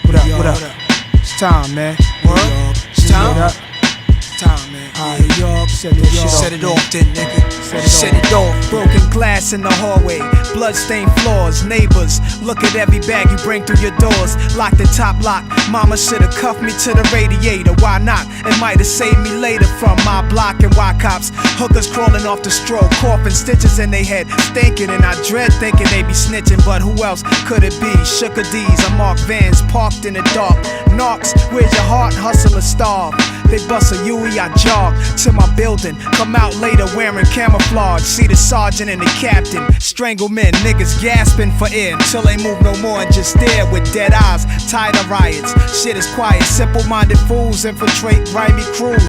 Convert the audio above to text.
What up, what up? It's time, man. What? It's time? What up? Time, man. New York, set this shit Set it off then, nigga. Set it off. Broken glass in the hallway, bloodstained floors, neighbors. Look at every bag you bring through your doors. Locked and top lock. Mama should've cuffed me to the radiator. Why not? It might've saved me later from my block and why cops. Hookers crawling off the stroke, coughing stitches in they head, stinking, and I dread thinking they be snitching. But who else could it be? Sugar D's, I mark vans parked in the dark. Knocks, where's your heart? Hustle or starve. They bust a Huey, I jog to my building. Come out later wearing camouflage. See the sergeant and the captain. Strangle men, niggas gasping for air until they move no more and just stare with dead eyes. Tired of riots, shit is quiet. Simple-minded fools infiltrate grimy crews.